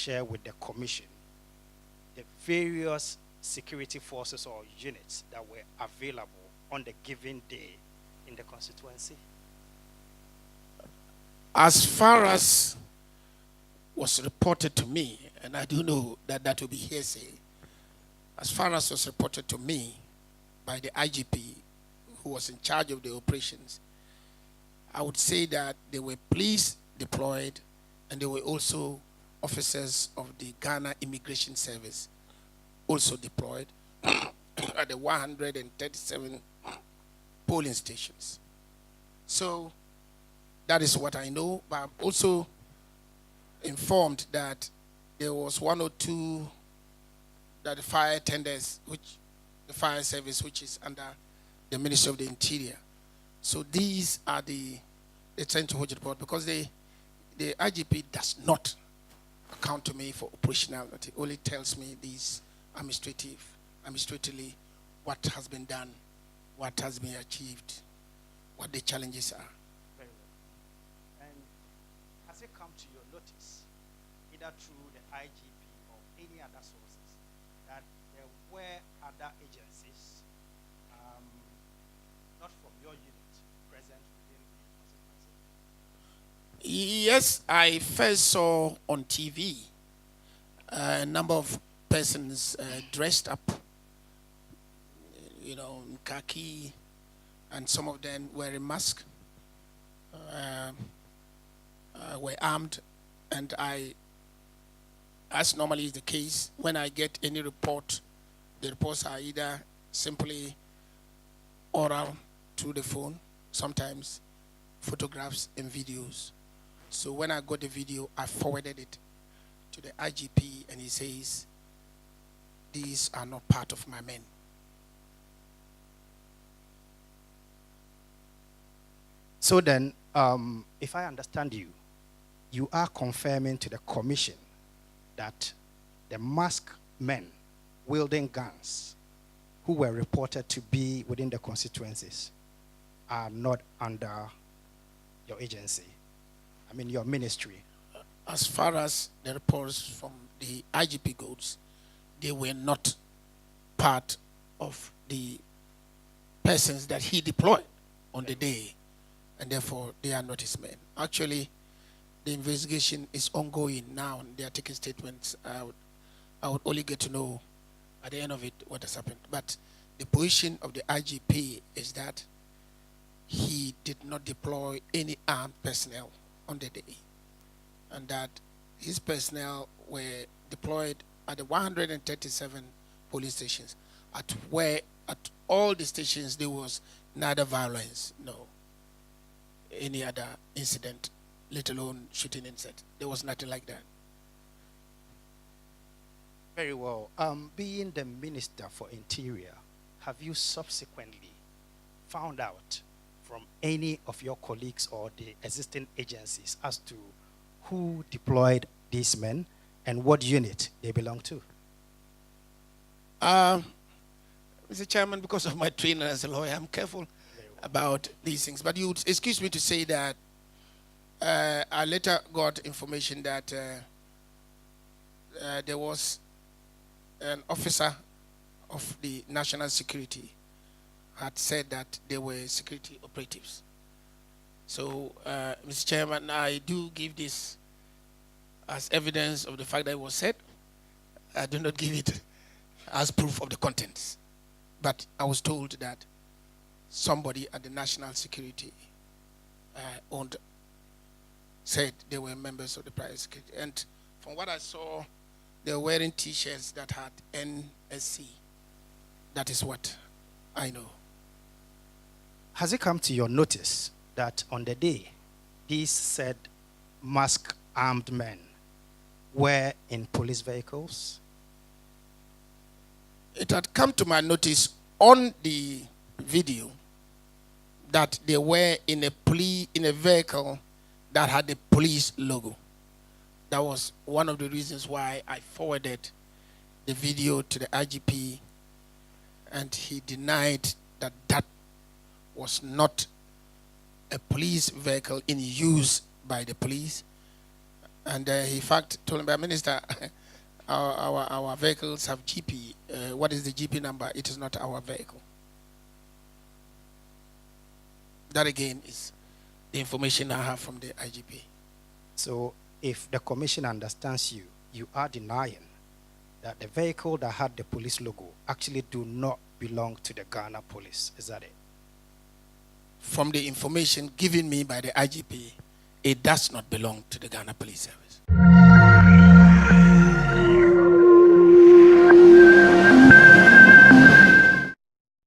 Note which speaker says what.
Speaker 1: share with the commission the various security forces or units that were available on the given day in the constituency?
Speaker 2: As far as was reported to me, and I do know that that will be hearsay, as far as was reported to me by the IGP who was in charge of the operations, I would say that there were police deployed and there were also officers of the Ghana Immigration Service also deployed at the 137 polling stations. So that is what I know, but I'm also informed that there was one or two that the fire tenders, which the fire service, which is under the Ministry of the Interior. So these are the trying to hold the report because the IGP does not account to me for operationality. Only tells me these administratively, what has been done, what has been achieved, what the challenges are.
Speaker 1: Very well. And has it come to your notice, either through the IGP or any other sources, that there were other agencies, not from your unit, present within the constituency?
Speaker 2: Yes, I first saw on TV a number of persons dressed up, in khaki, and some of them wearing masks, were armed, and as normally is the case, when I get any report, the reports are either simply oral through the phone, sometimes photographs and videos. So when I got the video, I forwarded it to the IGP, and he says, these are not part of my men.
Speaker 1: So then, if I understand you, you are confirming to the commission that the masked men wielding guns who were reported to be within the constituencies are not under your agency, I mean your ministry.
Speaker 2: As far as the reports from the IGP goes, they were not part of the persons that he deployed on the day, and therefore they are not his men. Actually, the investigation is ongoing now, and they are taking statements. I would only get to know at the end of it what has happened. But the position of the IGP is that he did not deploy any armed personnel on the day, and that his personnel were deployed at the 137 police stations, at all the stations there was neither violence, no any other incident, let alone shooting incident. There was nothing like that.
Speaker 1: Very well. Being the Minister for Interior, have you subsequently found out from any of your colleagues or the existing agencies as to who deployed these men and what unit they belong to?
Speaker 2: Mr. Chairman, because of my training as a lawyer, I'm careful about these things. But you would excuse me to say that I later got information that there was an officer of the national security had said that they were security operatives. So, Mr. Chairman, I do give this as evidence of the fact that it was said. I do not give it as proof of the contents. But I was told that somebody at the national security said they were members of the private security. And from what I saw, they were wearing T-shirts that had NSC. That is what I know.
Speaker 1: Has it come to your notice that on the day these said masked armed men were in police vehicles?
Speaker 2: It had come to my notice on the video that they were in a vehicle that had the police logo. That was one of the reasons why I forwarded the video to the IGP, and he denied that that was not a police vehicle in use by the police. And he, in fact, told me, Minister, our vehicles have GP. What is the GP number? It is not our vehicle. That again is the information I have from the IGP.
Speaker 1: So if the commission understands you, you are denying that the vehicle that had the police logo actually do not belong to the Ghana police. Is that it?
Speaker 2: From the information given me by the IGP, it does not belong to the Ghana Police Service.